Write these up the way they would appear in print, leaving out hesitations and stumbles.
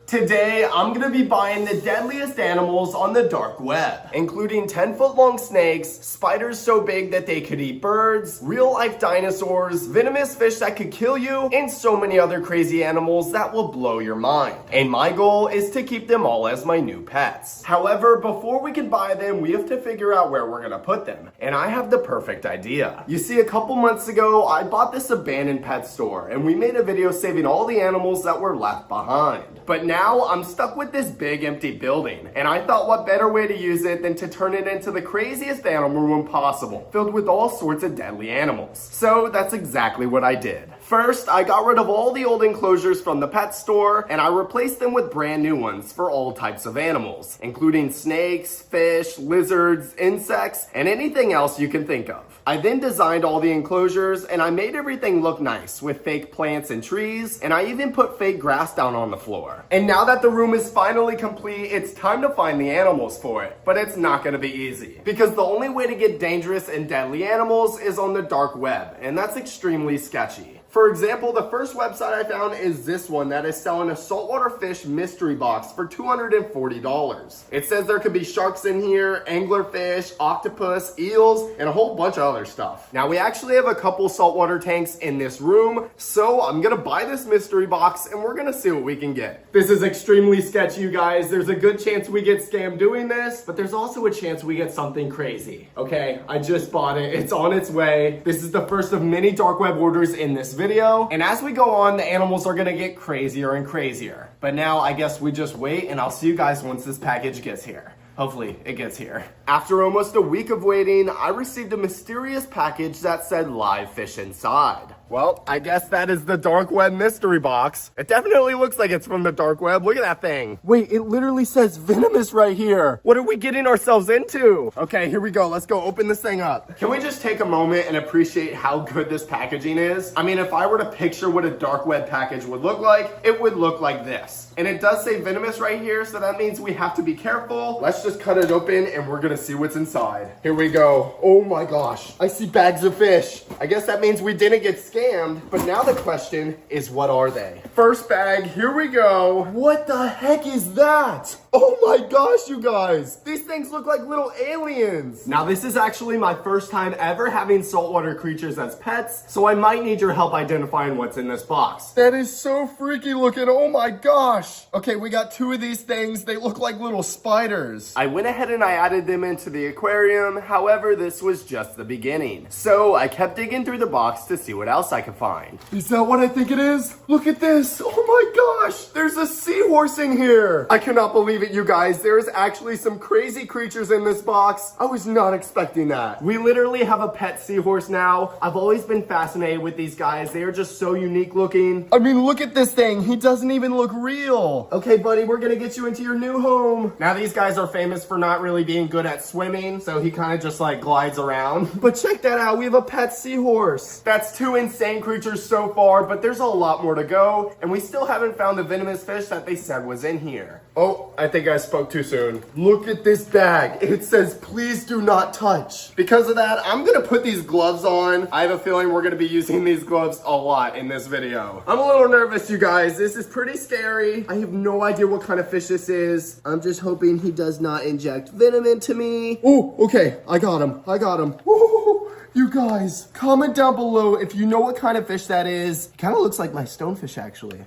Today, I'm gonna be buying the deadliest animals on the dark web, including 10-foot long snakes, spiders so big that they could eat birds, real-life dinosaurs, venomous fish that could kill you, and so many other crazy animals that will blow your mind. And my goal is to keep them all as my new pets. However, before we can buy them, we have to figure out where we're gonna put them. And I have the perfect idea. You see, a couple months ago, I bought this abandoned pet store, and we made a video saving all the animals that were left behind. But now I'm stuck with this big empty building, and I thought what better way to use it than to turn it into the craziest animal room possible, filled with all sorts of deadly animals. So that's exactly what I did. First, I got rid of all the old enclosures from the pet store, and I replaced them with brand new ones for all types of animals, including snakes, fish, lizards, insects, and anything else you can think of. I then designed all the enclosures, and I made everything look nice with fake plants and trees, and I even put fake grass down on the floor. And now that the room is finally complete, it's time to find the animals for it. But it's not gonna be easy, because the only way to get dangerous and deadly animals is on the dark web, and that's extremely sketchy. For example, the first website I found is this one that is selling a saltwater fish mystery box for $240. It says there could be sharks in here, anglerfish, octopus, eels, and a whole bunch of other stuff. Now, we actually have a couple saltwater tanks in this room, so I'm gonna buy this mystery box and we're gonna see what we can get. This is extremely sketchy, you guys. There's a good chance we get scammed doing this, but there's also a chance we get something crazy. Okay, I just bought it. It's on its way. This is the first of many dark web orders in this video, and as we go on, the animals are gonna get crazier and crazier. But now I guess we just wait, and I'll see you guys once this package gets here. Hopefully it gets here. After almost a week of waiting, I received a mysterious package that said live fish inside. Well, I guess that is the dark web mystery box. It definitely looks like it's from the dark web. Look at that thing. Wait, it literally says Venomous right here. What are we getting ourselves into? Okay, here we go. Let's go open this thing up. Can we just take a moment and appreciate how good this packaging is? I mean, if I were to picture what a dark web package would look like, it would look like this. And it does say Venomous right here, so that means we have to be careful. Let's just cut it open and we're gonna see what's inside. Here we go. Oh my gosh, I see bags of fish. I guess that means we didn't get scammed, but now the question is, what are they? First bag, here we go. What the heck is that? Oh my gosh, you guys. These things look like little aliens. Now, this is actually my first time ever having saltwater creatures as pets, so I might need your help identifying what's in this box. That is so freaky looking. Oh my gosh. Okay, we got two of these things. They look like little spiders. I went ahead and I added them into the aquarium. However, this was just the beginning. So I kept digging through the box to see what else I could find. Is that what I think it is? Look at this. Oh my gosh. There's a seahorse in here. I cannot believe it, you guys. There's actually some crazy creatures in this box. I was not expecting that. We literally have a pet seahorse now. I've always been fascinated with these guys. They are just so unique looking. I mean, look at this thing. He doesn't even look real. Okay, buddy, we're gonna get you into your new home. Now, these guys are famous for not really being good at swimming, so he kind of just like glides around. But check that out. We have a pet seahorse. That's two insane creatures so far, but there's a lot more to go, and we still haven't found the venomous fish that they said was in here. Oh, I think I spoke too soon. Look at this bag. It says, please do not touch. Because of that, I'm gonna put these gloves on. I have a feeling we're gonna be using these gloves a lot in this video. I'm a little nervous, you guys. This is pretty scary. I have no idea what kind of fish this is. I'm just hoping he does not inject venom into me. Oh, okay. I got him. I got him. Woo! You guys, comment down below if you know what kind of fish that is. Kind of looks like my stonefish, actually.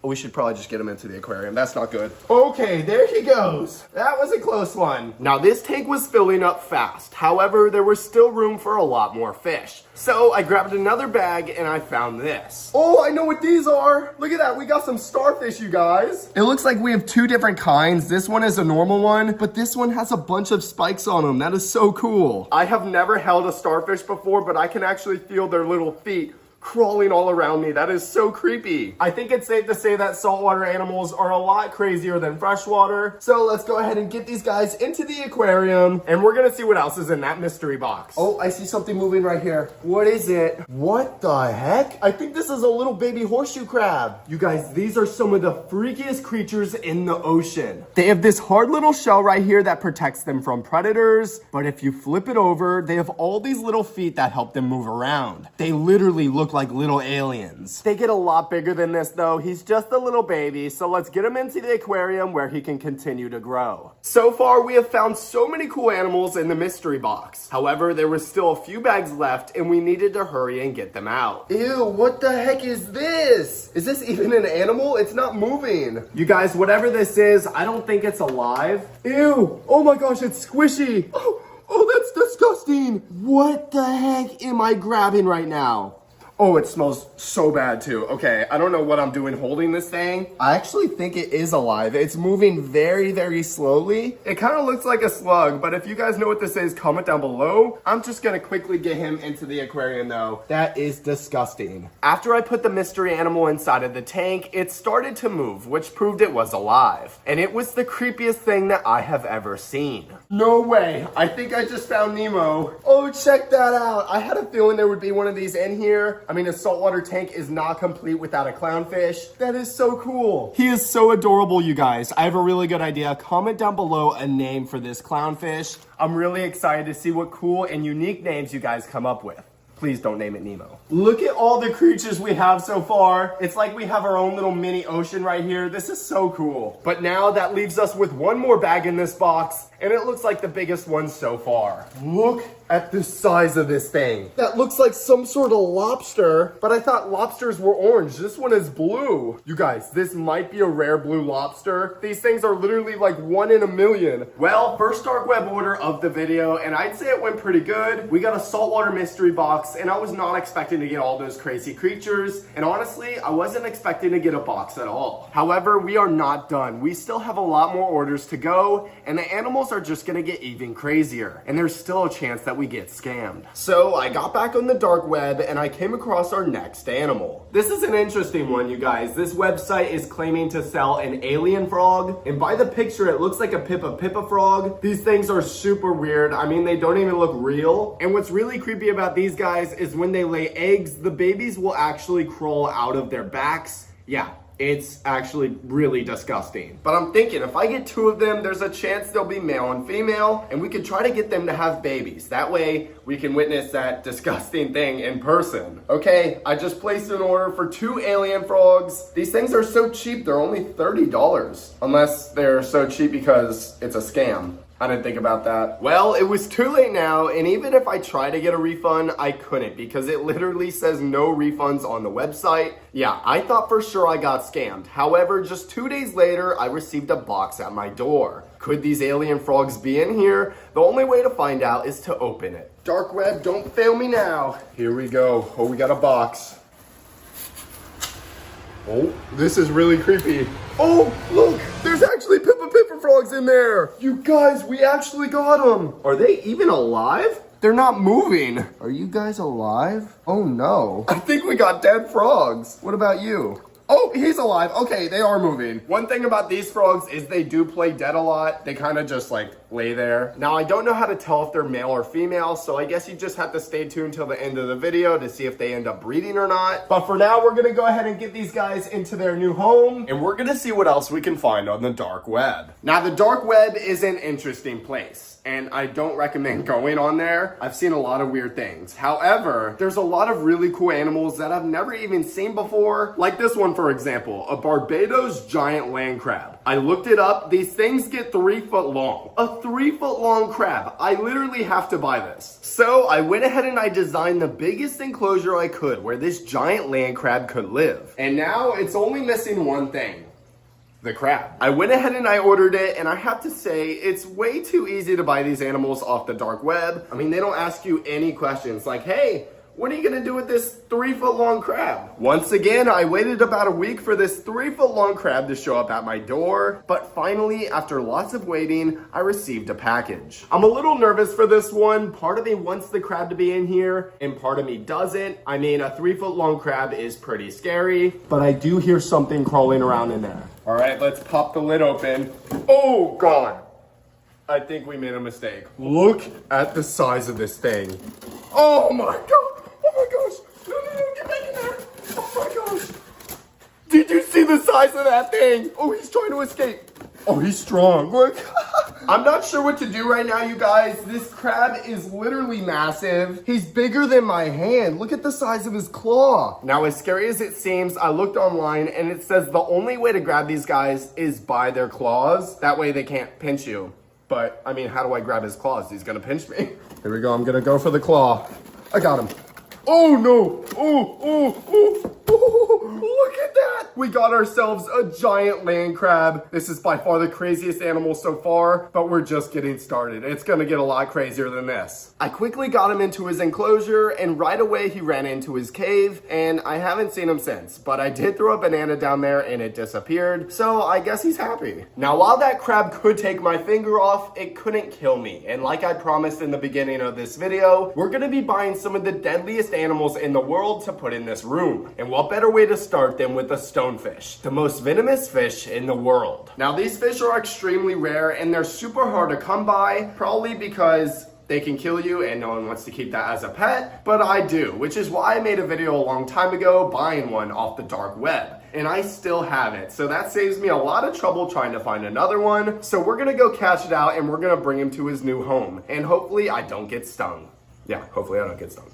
We should probably just get him into the aquarium. That's not good. Okay, there he goes. That was a close one. Now, this tank was filling up fast. However, there was still room for a lot more fish. So I grabbed another bag and I found this. Oh, I know what these are. Look at that. We got some starfish, you guys. It looks like we have two different kinds. This one is a normal one, but this one has a bunch of spikes on them. That is so cool. I have never held a starfish before, but I can actually feel their little feet crawling all around me. That is so creepy. I think it's safe to say that saltwater animals are a lot crazier than freshwater. So let's go ahead and get these guys into the aquarium, and we're gonna see what else is in that mystery box. Oh, I see something moving right here. What is it? What the heck? I think this is a little baby horseshoe crab. You guys, these are some of the freakiest creatures in the ocean. They have this hard little shell right here that protects them from predators, but if you flip it over, they have all these little feet that help them move around. They literally look like little aliens. They get a lot bigger than this though. He's just a little baby, so let's get him into the aquarium where he can continue to grow. So far, we have found so many cool animals in the mystery box. However, there was still a few bags left and we needed to hurry and get them out. Ew, what the heck is this? Is this even an animal? It's not moving. You guys, whatever this is, I don't think it's alive. Ew, oh my gosh, it's squishy. Oh, that's disgusting. What the heck am I grabbing right now? Oh, it smells so bad too. Okay, I don't know what I'm doing holding this thing. I actually think it is alive. It's moving very, very slowly. It kind of looks like a slug, but if you guys know what this is, comment down below. I'm just gonna quickly get him into the aquarium though. That is disgusting. After I put the mystery animal inside of the tank, it started to move, which proved it was alive. And it was the creepiest thing that I have ever seen. No way, I think I just found Nemo. Oh, check that out. I had a feeling there would be one of these in here. I mean, a saltwater tank is not complete without a clownfish. That is so cool. He is so adorable, you guys. I have a really good idea. Comment down below a name for this clownfish. I'm really excited to see what cool and unique names you guys come up with. Please don't name it Nemo. Look at all the creatures we have so far. It's like we have our own little mini ocean right here. This is so cool. But now that leaves us with one more bag in this box, and it looks like the biggest one so far. Look at the size of this thing. That looks like some sort of lobster, but I thought lobsters were orange. This one is blue. You guys, this might be a rare blue lobster. These things are literally like 1 in a million. Well, first dark web order of the video, and I'd say it went pretty good. We got a saltwater mystery box, and I was not expecting to get all those crazy creatures. And honestly, I wasn't expecting to get a box at all. However, we are not done. We still have a lot more orders to go, and the animals are just gonna get even crazier. And there's still a chance that we get scammed. So I got back on the dark web and I came across our next animal. This is an interesting one, you guys. This website is claiming to sell an alien frog, and by the picture it looks like a Pippa frog. These things are super weird. I mean, they don't even look real. And what's really creepy about these guys is when they lay eggs, the babies will actually crawl out of their backs. Yeah, it's actually really disgusting. But I'm thinking if I get 2 of them, there's a chance they'll be male and female, and we could try to get them to have babies. That way we can witness that disgusting thing in person. Okay, I just placed an order for 2 alien frogs. These things are so cheap, they're only $30. Unless they're so cheap because it's a scam. I didn't think about that. Well, it was too late now, and even if I try to get a refund, I couldn't because it literally says no refunds on the website. Yeah, I thought for sure I got scammed. However, just 2 days later, I received a box at my door. Could these alien frogs be in here? The only way to find out is to open it. Dark web, don't fail me now. Here we go. Oh, we got a box. Oh, this is really creepy. Oh, look, there's actually Pippa frogs in there. You guys, we actually got them. Are they even alive? They're not moving. Are you guys alive? Oh no. I think we got dead frogs. What about you? Oh, he's alive. Okay, they are moving. One thing about these frogs is they do play dead a lot. They kind of just like lay there. Now, I don't know how to tell if they're male or female, so I guess you just have to stay tuned till the end of the video to see if they end up breeding or not. But for now, we're gonna go ahead and get these guys into their new home, and we're gonna see what else we can find on the dark web. Now, the dark web is an interesting place, and I don't recommend going on there. I've seen a lot of weird things. However, there's a lot of really cool animals that I've never even seen before, like this one, for example, a Barbados giant land crab. I looked it up. These things get 3 foot long. A 3 foot long crab. I literally have to buy this. So I went ahead and I designed the biggest enclosure I could where this giant land crab could live. And now it's only missing one thing. The crab. I went ahead and I ordered it, and I have to say, it's way too easy to buy these animals off the dark web. I mean, they don't ask you any questions like, hey, what are you gonna do with this 3 foot long crab? Once again, I waited about a week for this 3 foot long crab to show up at my door, but finally, after lots of waiting, I received a package. I'm a little nervous for this one. Part of me wants the crab to be in here, and part of me doesn't. I mean, a 3 foot long crab is pretty scary, but I do hear something crawling around in there. All right, let's pop the lid open. Oh, God. I think we made a mistake. Look at the size of this thing. Oh my God. Oh my gosh. No, get back in there. Oh my gosh. Did you see the size of that thing? Oh, he's trying to escape. Oh, he's strong. Look. I'm not sure what to do right now, you guys. This crab is literally massive. He's bigger than my hand. Look at the size of his claw. Now, as scary as it seems, I looked online and it says the only way to grab these guys is by their claws. That way they can't pinch you. But, I mean, how do I grab his claws? He's gonna pinch me. Here we go. I'm gonna go for the claw. I got him. Oh, no. Oh, look at that. We got ourselves a giant land crab. This is by far the craziest animal so far, but we're just getting started. It's gonna get a lot crazier than this. I quickly got him into his enclosure, and right away he ran into his cave, and I haven't seen him since, but I did throw a banana down there and it disappeared, so I guess he's happy. Now, while that crab could take my finger off, it couldn't kill me, and like I promised in the beginning of this video, we're gonna be buying some of the deadliest animals in the world to put in this room. And what better way to start than with a stonefish, the most venomous fish in the world. Now, these fish are extremely rare and they're super hard to come by, probably because they can kill you and no one wants to keep that as a pet, but I do, which is why I made a video a long time ago buying one off the dark web. And I still have it, so that saves me a lot of trouble trying to find another one. So we're gonna go catch it out and we're gonna bring him to his new home. And hopefully I don't get stung. Yeah, hopefully I don't get stung.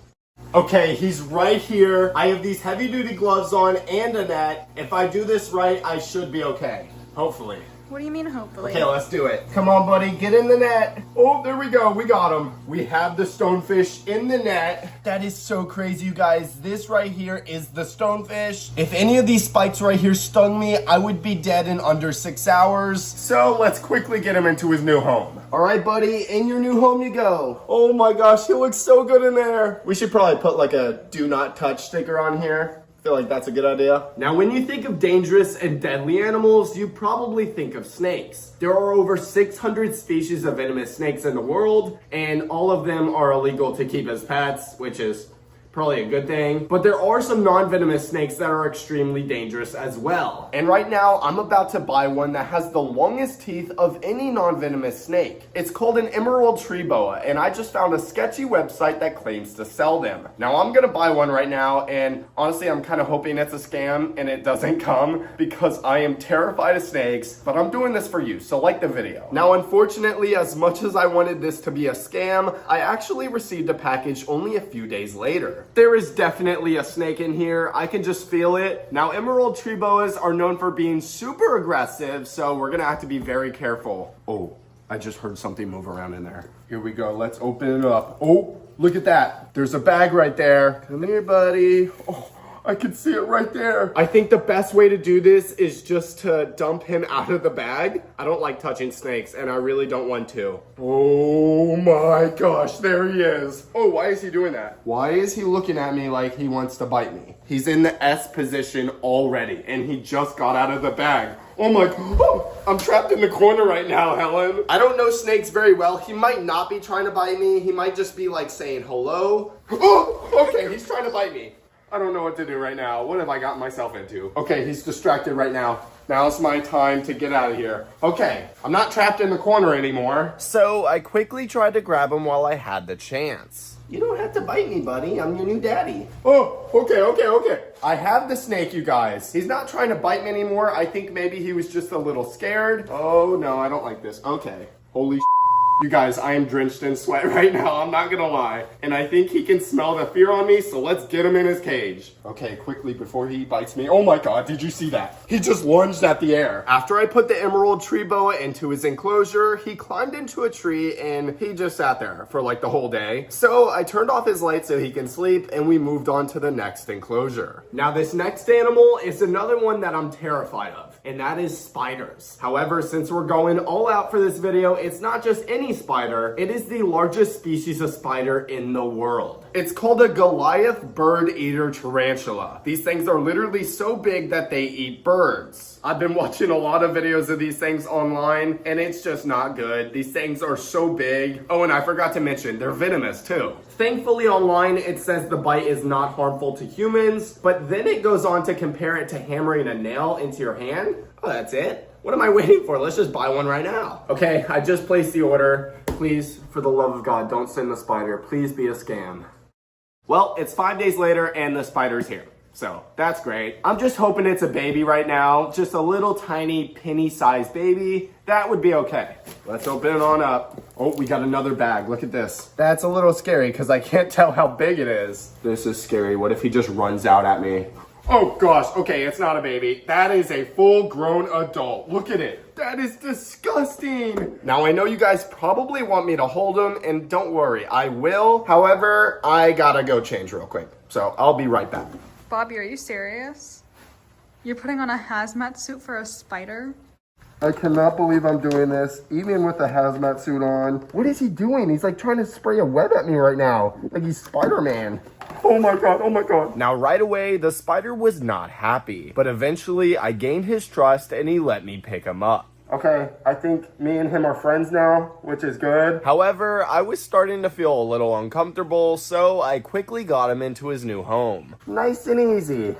Okay, he's right here. I have these heavy duty gloves on and a net. If I do this right, I should be okay. Hopefully. What do you mean, hopefully? Okay, let's do it. Come on, buddy, get in the net. Oh, there we go, we got him. We have the stonefish in the net. That is so crazy, you guys. This right here is the stonefish. If any of these spikes right here stung me, I would be dead in under 6 hours. So let's quickly get him into his new home. All right, buddy, in your new home you go. Oh my gosh, he looks so good in there. We should probably put like a do not touch sticker on here. I feel like that's a good idea. Now, when you think of dangerous and deadly animals, you probably think of snakes. There are over 600 species of venomous snakes in the world, and all of them are illegal to keep as pets, which is probably a good thing. But there are some non-venomous snakes that are extremely dangerous as well. And right now, I'm about to buy one that has the longest teeth of any non-venomous snake. It's called an emerald tree boa, and I just found a sketchy website that claims to sell them. Now, I'm gonna buy one right now, and honestly, I'm kind of hoping it's a scam and it doesn't come because I am terrified of snakes, but I'm doing this for you, so like the video. Now, unfortunately, as much as I wanted this to be a scam, I actually received a package only a few days later. There is definitely a snake in here. I can just feel it. Now, emerald tree boas are known for being super aggressive, so we're gonna have to be very careful. Oh, I just heard something move around in there. Here we go, let's open it up. Oh, look at that. There's a bag right there. Come here, buddy. Oh, I can see it right there. I think the best way to do this is just to dump him out of the bag. I don't like touching snakes, and I really don't want to. Oh my gosh, there he is. Oh, why is he doing that? Why is he looking at me like he wants to bite me? He's in the S position already, and he just got out of the bag. Oh my, oh, I'm trapped in the corner right now, Helen. I don't know snakes very well. He might not be trying to bite me. He might just be like saying hello. Oh, okay, he's trying to bite me. I don't know what to do right now. What have I gotten myself into? Okay, he's distracted right now. Now's my time to get out of here. Okay, I'm not trapped in the corner anymore. So I quickly tried to grab him while I had the chance. You don't have to bite me, buddy. I'm your new daddy. Oh, okay. I have the snake, you guys. He's not trying to bite me anymore. I think maybe he was just a little scared. Oh no, I don't like this. Okay, holy shit. You guys, I am drenched in sweat right now, I'm not gonna lie. And I think he can smell the fear on me, so let's get him in his cage. Okay, quickly before he bites me. Oh my god, did you see that? He just lunged at the air. After I put the emerald tree boa into his enclosure, he climbed into a tree and he just sat there for like the whole day. So I turned off his light so he can sleep and we moved on to the next enclosure. Now this next animal is another one that I'm terrified of, and that is spiders. However, since we're going all out for this video, it's not just any spider, it is the largest species of spider in the world. It's called a Goliath bird-eater tarantula. These things are literally so big that they eat birds. I've been watching a lot of videos of these things online, and it's just not good. These things are so big. Oh, and I forgot to mention, they're venomous too. Thankfully online, it says the bite is not harmful to humans, but then it goes on to compare it to hammering a nail into your hand. Oh, that's it? What am I waiting for? Let's just buy one right now. Okay, I just placed the order. Please, for the love of God, don't send the spider. Please be a scam. Well, it's 5 days later and the spider's here. So that's great. I'm just hoping it's a baby right now. Just a little tiny penny-sized baby. That would be okay. Let's open it on up. Oh, we got another bag. Look at this. That's a little scary because I can't tell how big it is. This is scary. What if he just runs out at me? Oh gosh, okay, it's not a baby. That is a full-grown adult. Look at it. That is disgusting. Now, I know you guys probably want me to hold him, and don't worry, I will. However, I gotta go change real quick. So I'll be right back. Bobby, are you serious? You're putting on a hazmat suit for a spider? I cannot believe I'm doing this, even with the hazmat suit on. What is he doing? He's like trying to spray a web at me right now. Like he's Spider-Man. Oh my god, oh my god. Now right away, the spider was not happy. But eventually, I gained his trust and he let me pick him up. Okay, I think me and him are friends now, which is good. However, I was starting to feel a little uncomfortable, so I quickly got him into his new home. Nice and easy.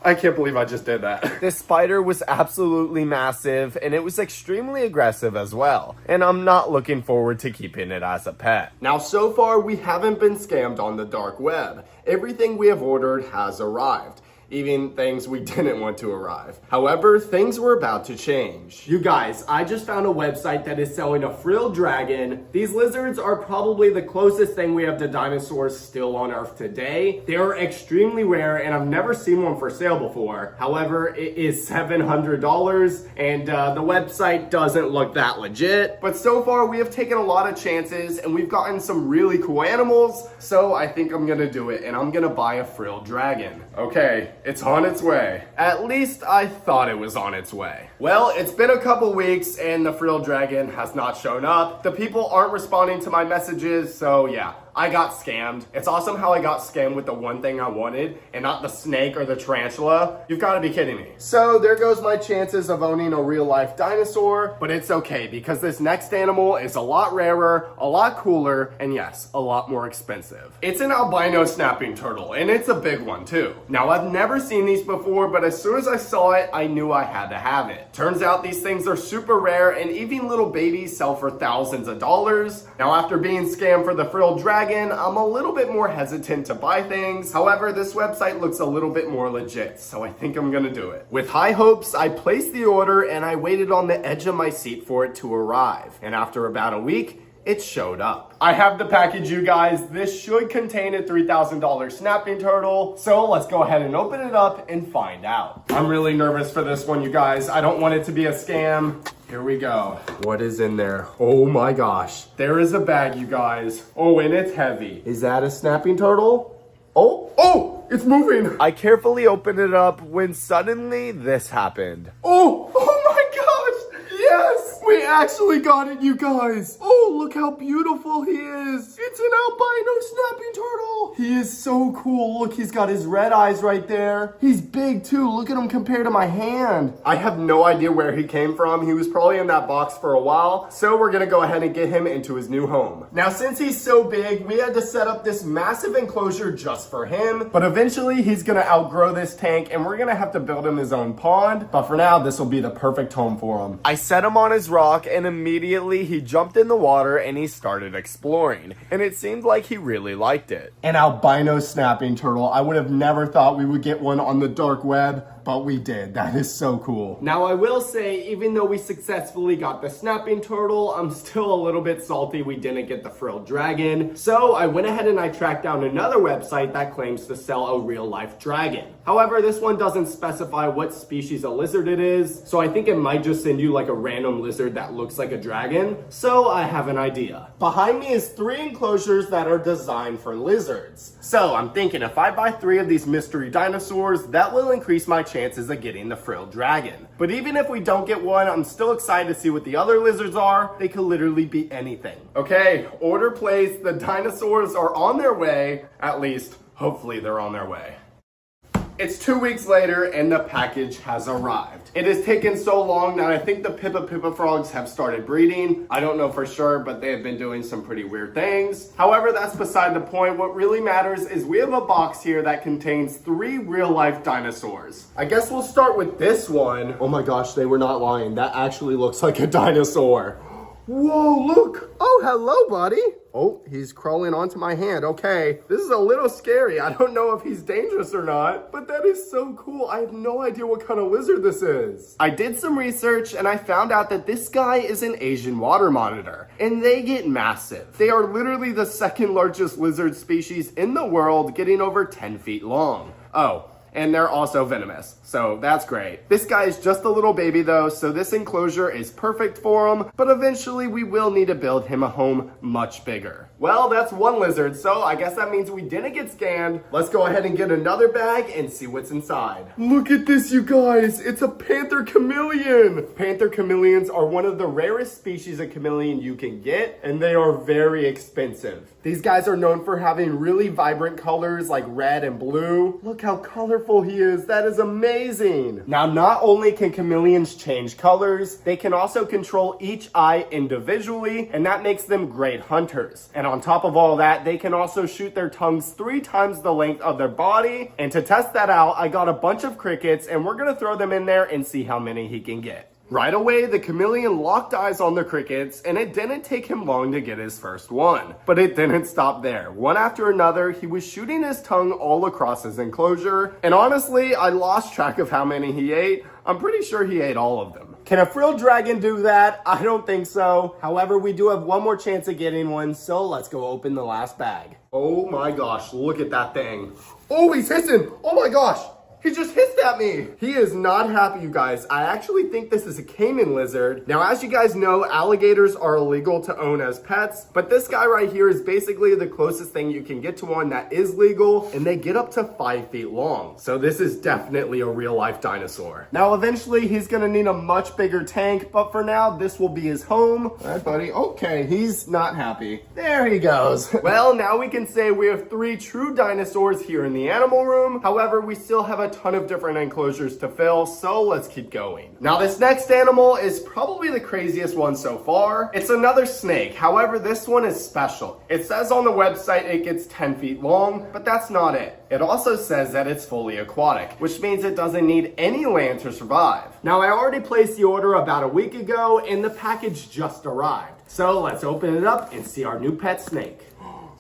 I can't believe I just did that. This spider was absolutely massive, and it was extremely aggressive as well. And I'm not looking forward to keeping it as a pet. Now, so far, we haven't been scammed on the dark web. Everything we have ordered has arrived. Even things we didn't want to arrive. However, things were about to change. You guys, I just found a website that is selling a frilled dragon. These lizards are probably the closest thing we have to dinosaurs still on Earth today. They are extremely rare and I've never seen one for sale before. However, it is $700 and the website doesn't look that legit. But so far we have taken a lot of chances and we've gotten some really cool animals. So I think I'm gonna do it and I'm gonna buy a frilled dragon. Okay. It's on its way. At least I thought it was on its way. Well, it's been a couple weeks and the frilled dragon has not shown up. The people aren't responding to my messages, so yeah. I got scammed. It's awesome how I got scammed with the one thing I wanted and not the snake or the tarantula. You've got to be kidding me. So there goes my chances of owning a real life dinosaur, but it's okay because this next animal is a lot rarer, a lot cooler, and yes, a lot more expensive. It's an albino snapping turtle and it's a big one too. Now I've never seen these before, but as soon as I saw it, I knew I had to have it. Turns out these things are super rare and even little babies sell for thousands of dollars. Now after being scammed for the frilled dragon, I'm a little bit more hesitant to buy things. However, this website looks a little bit more legit, so I think I'm gonna do it. With high hopes, I placed the order and I waited on the edge of my seat for it to arrive. And after about a week, it showed up. I have the package, you guys. This should contain a $3,000 snapping turtle. So let's go ahead and open it up and find out. I'm really nervous for this one, you guys. I don't want it to be a scam. Here we go. What is in there? Oh my gosh. There is a bag, you guys. Oh, and it's heavy. Is that a snapping turtle? Oh, it's moving. I carefully opened it up when suddenly this happened. Oh my gosh. Yes. We actually got it, you guys. Oh, look how beautiful he is. It's an albino snapping turtle. He is so cool. Look, he's got his red eyes right there. He's big too. Look at him compared to my hand. I have no idea where he came from. He was probably in that box for a while. So we're gonna go ahead and get him into his new home. Now, since he's so big, we had to set up this massive enclosure just for him. But eventually he's gonna outgrow this tank and we're gonna have to build him his own pond. But for now, this will be the perfect home for him. I set him on his rock and immediately he jumped in the water and he started exploring, and it seemed like he really liked it. An albino snapping turtle. I would have never thought we would get one on the dark web, but we did. That is so cool. Now I will say, even though we successfully got the snapping turtle, I'm still a little bit salty we didn't get the frilled dragon. So I went ahead and I tracked down another website that claims to sell a real life dragon. However, this one doesn't specify what species of lizard it is, so I think it might just send you like a random lizard that looks like a dragon. So I have an idea. Behind me is 3 enclosures that are designed for lizards. So I'm thinking if I buy 3 of these mystery dinosaurs, that will increase my chances of getting the frilled dragon. But even if we don't get one, I'm still excited to see what the other lizards are. They could literally be anything. Okay, order placed. The dinosaurs are on their way. At least, hopefully they're on their way. It's 2 weeks later and the package has arrived. It has taken so long that I think the Pippa frogs have started breeding. I don't know for sure, but they have been doing some pretty weird things. However, that's beside the point. What really matters is we have a box here that contains 3 real life dinosaurs. I guess we'll start with this one. Oh my gosh, they were not lying. That actually looks like a dinosaur. Whoa, look. Oh, hello, buddy. Oh, he's crawling onto my hand. Okay, this is a little scary. I don't know if he's dangerous or not, but that is so cool. I have no idea what kind of lizard this is. I did some research and I found out that this guy is an Asian water monitor, and they get massive. They are literally the second largest lizard species in the world, getting over 10 feet long. Oh, and they're also venomous, so that's great. This guy is just a little baby though, so this enclosure is perfect for him, but eventually we will need to build him a home much bigger. Well, that's one lizard, so I guess that means we didn't get scanned. Let's go ahead and get another bag and see what's inside. Look at this, you guys. It's a panther chameleon. Panther chameleons are one of the rarest species of chameleon you can get, and they are very expensive. These guys are known for having really vibrant colors like red and blue. Look how colorful he is. That is amazing. Now, not only can chameleons change colors, they can also control each eye individually, and that makes them great hunters. And on top of all that, they can also shoot their tongues 3 times the length of their body. And to test that out, I got a bunch of crickets, and we're gonna throw them in there and see how many he can get. Right away, the chameleon locked eyes on the crickets, and it didn't take him long to get his first one. But it didn't stop there. One after another, he was shooting his tongue all across his enclosure. And honestly, I lost track of how many he ate. I'm pretty sure he ate all of them. Can a frilled dragon do that? I don't think so. However, we do have one more chance of getting one, so let's go open the last bag. Oh my gosh, look at that thing. Oh, he's hissing. Oh my gosh. He just hissed at me. He is not happy, you guys. I actually think this is a caiman lizard. Now, as you guys know, alligators are illegal to own as pets, but this guy right here is basically the closest thing you can get to one that is legal, and they get up to 5 feet long. So this is definitely a real life dinosaur. Now, eventually he's gonna need a much bigger tank, but for now, this will be his home. All right, buddy. Okay, he's not happy. There he goes. Well, now we can say we have 3 true dinosaurs here in the animal room. However, we still have a ton of different enclosures to fill, so let's keep going. Now, this next animal is probably the craziest one so far. It's another snake. However, this one is special. It says on the website it gets 10 feet long, but that's not it. It also says that it's fully aquatic, which means it doesn't need any land to survive. Now, I already placed the order about a week ago, and the package just arrived. So let's open it up and see our new pet snake.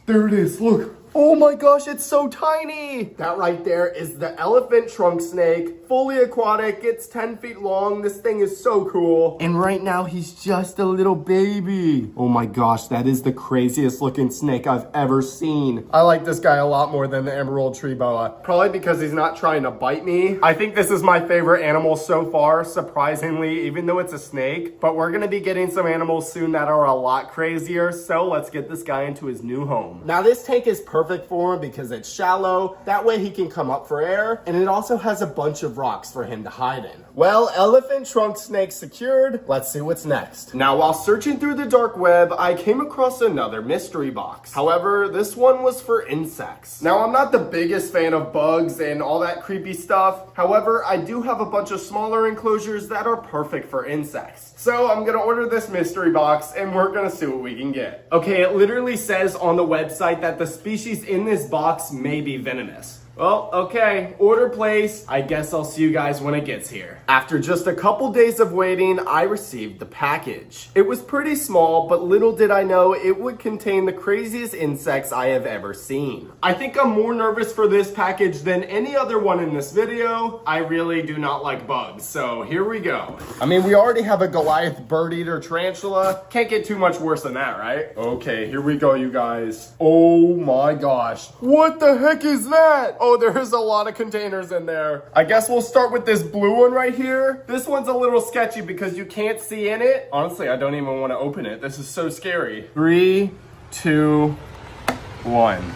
There it is, look. Oh my gosh, it's so tiny. That right there is the elephant trunk snake, fully aquatic. It's 10 feet long. This thing is so cool. And right now he's just a little baby. Oh my gosh, that is the craziest looking snake I've ever seen. I like this guy a lot more than the emerald tree boa. Probably because he's not trying to bite me. I think this is my favorite animal so far, surprisingly, even though it's a snake. But we're gonna be getting some animals soon that are a lot crazier. So let's get this guy into his new home. Now, this tank is perfect for him because it's shallow. That way he can come up for air, and it also has a bunch of rocks for him to hide in. Well, elephant trunk snake secured. Let's see what's next. Now, while searching through the dark web, I came across another mystery box. However, this one was for insects. Now, I'm not the biggest fan of bugs and all that creepy stuff. However, I do have a bunch of smaller enclosures that are perfect for insects. So I'm gonna order this mystery box and we're gonna see what we can get. Okay, it literally says on the website that the species in this box may be venomous. Well, okay, order placed. I guess I'll see you guys when it gets here. After just a couple days of waiting, I received the package. It was pretty small, but little did I know it would contain the craziest insects I have ever seen. I think I'm more nervous for this package than any other one in this video. I really do not like bugs, so here we go. I mean, we already have a Goliath bird eater tarantula. Can't get too much worse than that, right? Okay, here we go, you guys. Oh my gosh. What the heck is that? Oh, there's a lot of containers in there. I guess we'll start with this blue one right here. This one's a little sketchy because you can't see in it. Honestly, I don't even want to open it. This is so scary. 3, 2, 1.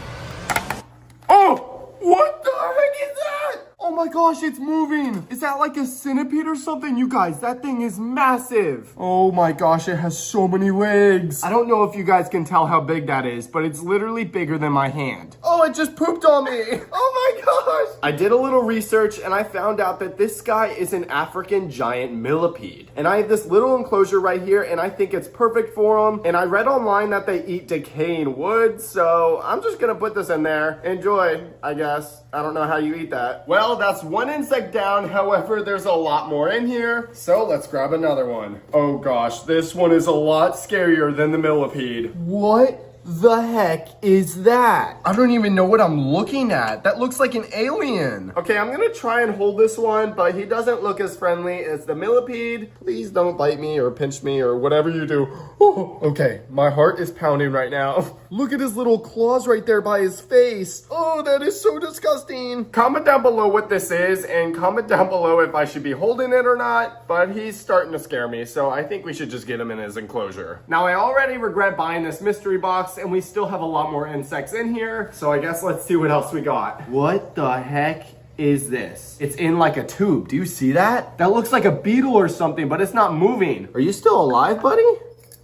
Oh, what the heck is that? Oh my gosh, it's moving. Is that like a centipede or something? You guys, that thing is massive. Oh my gosh, it has so many legs. I don't know if you guys can tell how big that is, but it's literally bigger than my hand. Oh, it just pooped on me. Oh my gosh. I did a little research and I found out that this guy is an African giant millipede. And I have this little enclosure right here and I think it's perfect for them. And I read online that they eat decaying wood, so I'm just gonna put this in there. Enjoy, I guess. I don't know how you eat that. Well, that's one insect down. However, there's a lot more in here. So let's grab another one. Oh gosh, this one is a lot scarier than the millipede. What the heck is that? I don't even know what I'm looking at. That looks like an alien. Okay, I'm gonna try and hold this one, but he doesn't look as friendly as the millipede. Please don't bite me or pinch me or whatever you do. Oh, okay, my heart is pounding right now. Look at his little claws right there by his face. Oh, that is so disgusting. Comment down below what this is and comment down below if I should be holding it or not, but he's starting to scare me, so I think we should just get him in his enclosure. Now, I already regret buying this mystery box, and we still have a lot more insects in here, so I guess let's see what else we got. What the heck is this? It's in like a tube. Do you see that? That looks like a beetle or something, but it's not moving. Are you still alive, buddy?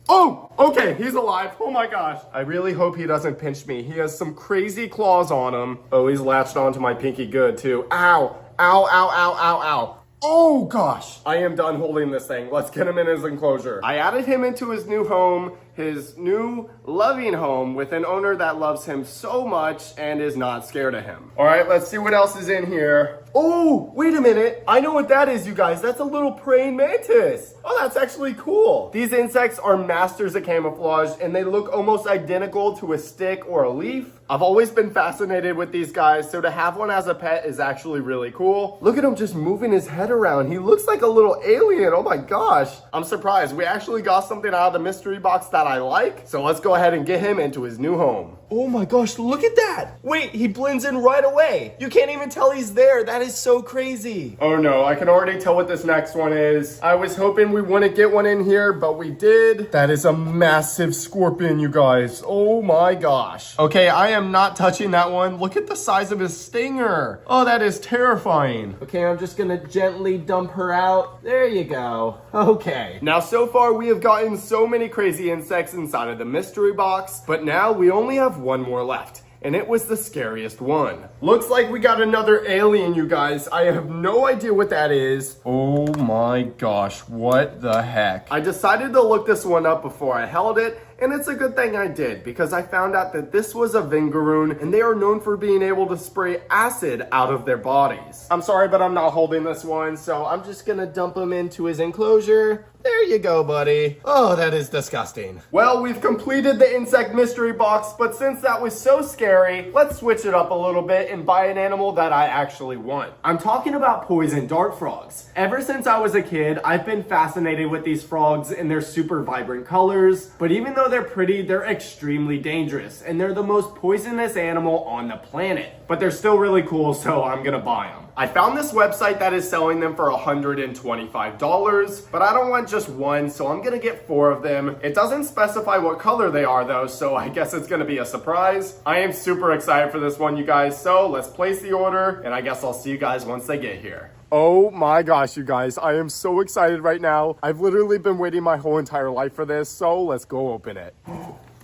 Oh, okay, he's alive. Oh my gosh. I really hope he doesn't pinch me. He has some crazy claws on him. Oh, he's latched onto my pinky good too. Ow, ow, ow, ow, ow, ow. Oh gosh, I am done holding this thing. Let's get him in his enclosure. I added him into his new home, his new loving home with an owner that loves him so much and is not scared of him. All right, let's see what else is in here. Oh, wait a minute. I know what that is, you guys. That's a little praying mantis. Oh, that's actually cool. These insects are masters of camouflage and they look almost identical to a stick or a leaf. I've always been fascinated with these guys, so to have one as a pet is actually really cool. Look at him just moving his head around. He looks like a little alien. Oh my gosh. I'm surprised. We actually got something out of the mystery box that I like. So let's go ahead and get him into his new home. Oh my gosh, look at that. Wait, he blends in right away. You can't even tell he's there. That is so crazy. Oh no, I can already tell what this next one is. I was hoping we wouldn't get one in here, but we did. That is a massive scorpion, you guys. Oh my gosh. Okay, I am not touching that one. Look at the size of his stinger. Oh, that is terrifying. Okay, I'm just gonna gently dump her out. There you go. Okay. Now, so far we have gotten so many crazy insects inside of the mystery box, but now we only have one more left. And it was the scariest one. Looks like we got another alien, you guys. I have no idea what that is. Oh my gosh, what the heck? I decided to look this one up before I held it, and it's a good thing I did because I found out that this was a vingaroon and they are known for being able to spray acid out of their bodies. I'm sorry, but I'm not holding this one, so I'm just gonna dump him into his enclosure. There you go, buddy. Oh, that is disgusting. Well, we've completed the insect mystery box, but since that was so scary, let's switch it up a little bit and buy an animal that I actually want. I'm talking about poison dart frogs. Ever since I was a kid, I've been fascinated with these frogs and their super vibrant colors, but even though they're pretty, they're extremely dangerous, and they're the most poisonous animal on the planet. But they're still really cool, so I'm gonna buy them. I found this website that is selling them for $125, but I don't want just one, so I'm gonna get 4 of them. It doesn't specify what color they are though, so I guess it's gonna be a surprise. I am super excited for this one, you guys, so let's place the order, and I guess I'll see you guys once they get here. Oh my gosh, you guys, I am so excited right now. I've literally been waiting my whole entire life for this, so let's go open it.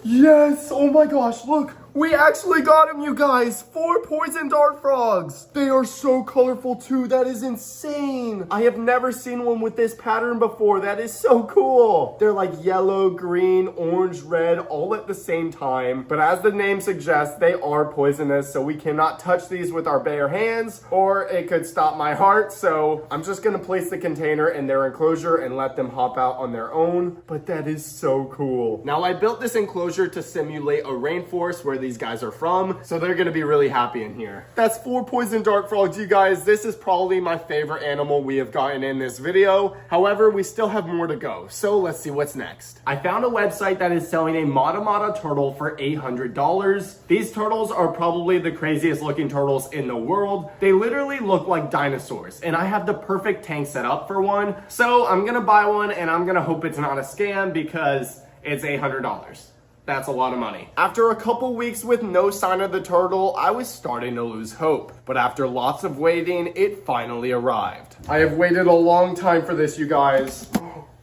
Yes, oh my gosh, look. We actually got him, you guys. 4 poison dart frogs. They are so colorful too. That is insane. I have never seen one with this pattern before. That is so cool. They're like yellow, green, orange, red, all at the same time. But as the name suggests, they are poisonous, so we cannot touch these with our bare hands or it could stop my heart. So I'm just gonna place the container in their enclosure and let them hop out on their own. But that is so cool. Now, I built this enclosure to simulate a rainforest where these guys are from, so they're gonna be really happy in here. That's 4 poison dart frogs, you guys. This is probably my favorite animal we have gotten in this video. However, we still have more to go, so let's see what's next. I found a website that is selling a Matamataturtle for $800. These turtles are probably the craziest looking turtles in the world. They literally look like dinosaurs, and I have the perfect tank set up for one, so I'm gonna buy one, and I'm gonna hope it's not a scam because it's $800. That's a lot of money. After a couple weeks with no sign of the turtle, I was starting to lose hope. But after lots of waiting, it finally arrived. I have waited a long time for this, you guys.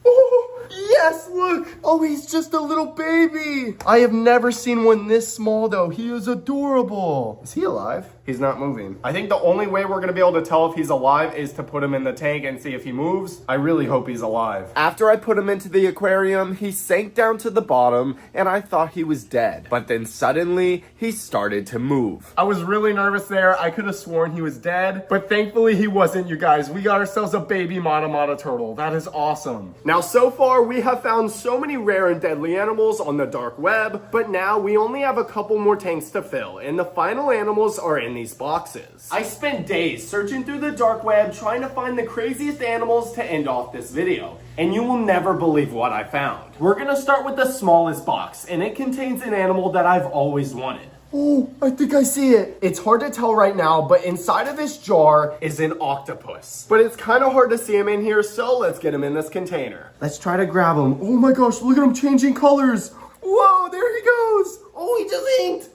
Oh, yes, look. Oh, he's just a little baby. I have never seen one this small, though. He is adorable. Is he alive? He's not moving. I think the only way we're gonna be able to tell if he's alive is to put him in the tank and see if he moves. I really hope he's alive. After I put him into the aquarium, he sank down to the bottom and I thought he was dead. But then suddenly, he started to move. I was really nervous there. I could have sworn he was dead, but thankfully he wasn't, you guys. We got ourselves a baby Matamataturtle. That is awesome. Now, so far, we have found so many rare and deadly animals on the dark web, but now we only have a couple more tanks to fill, and the final animals are in these boxes. I spent days searching through the dark web trying to find the craziest animals to end off this video, and you will never believe what I found. We're gonna start with the smallest box, and it contains an animal that I've always wanted. Oh, I think I see it. It's hard to tell right now, but inside of this jar is an octopus. But it's kind of hard to see him in here, so let's get him in this container. Let's try to grab him. Oh my gosh, look at him changing colors. Whoa, there he goes. Oh, he just inked.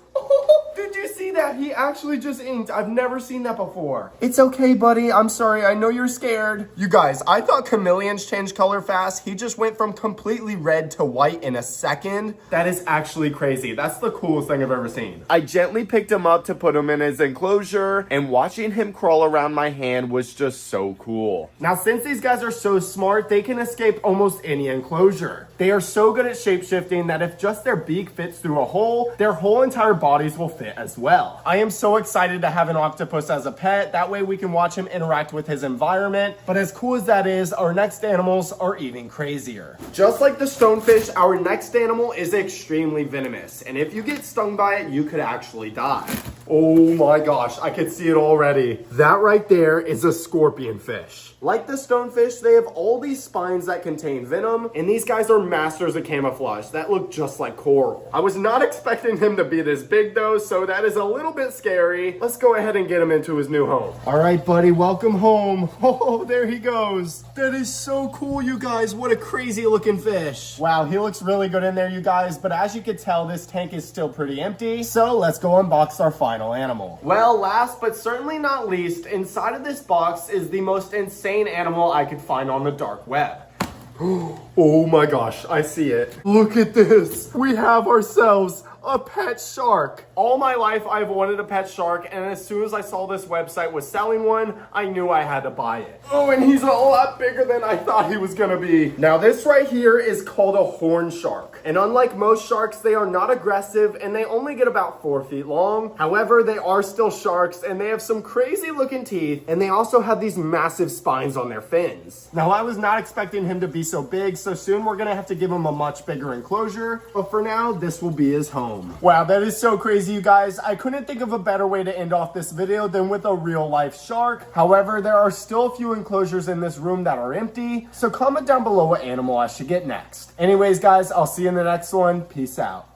Did you see that? He actually just inked. I've never seen that before. It's okay, buddy. I'm sorry. I know you're scared. You guys, I thought chameleons change color fast. He just went from completely red to white in a second. That is actually crazy. That's the coolest thing I've ever seen. I gently picked him up to put him in his enclosure, and watching him crawl around my hand was just so cool. Now, since these guys are so smart, they can escape almost any enclosure. They are so good at shape-shifting that if just their beak fits through a hole, their whole entire bodies will fit as well. I am so excited to have an octopus as a pet. That way we can watch him interact with his environment. But as cool as that is, our next animals are even crazier. Just like the stonefish, our next animal is extremely venomous. And if you get stung by it, you could actually die. Oh my gosh, I could see it already. That right there is a scorpion fish. Like the stonefish, they have all these spines that contain venom, and these guys are masters of camouflage that look just like coral. I was not expecting him to be this big though, so that is a little bit scary. Let's go ahead and get him into his new home. All right, buddy, welcome home. Oh, there he goes. That is so cool, you guys. What a crazy looking fish. Wow, he looks really good in there, you guys, but as you can tell, this tank is still pretty empty, so let's go unbox our final animal. Well, last but certainly not least, inside of this box is the most insane animal I could find on the dark web. Oh my gosh, I see it. Look at this. We have ourselves a pet shark. All my life, I've wanted a pet shark, and as soon as I saw this website was selling one, I knew I had to buy it. Oh, and he's a lot bigger than I thought he was gonna be. Now, this right here is called a horn shark. And unlike most sharks, they are not aggressive, and they only get about 4 feet long. However, they are still sharks, and they have some crazy looking teeth, and they also have these massive spines on their fins. Now, I was not expecting him to be so big, so soon we're gonna have to give him a much bigger enclosure, but for now, this will be his home. Wow, that is so crazy, you guys. I couldn't think of a better way to end off this video than with a real life shark. However, there are still a few enclosures in this room that are empty, so comment down below what animal I should get next. Anyways, guys, I'll see you in the next one. Peace out.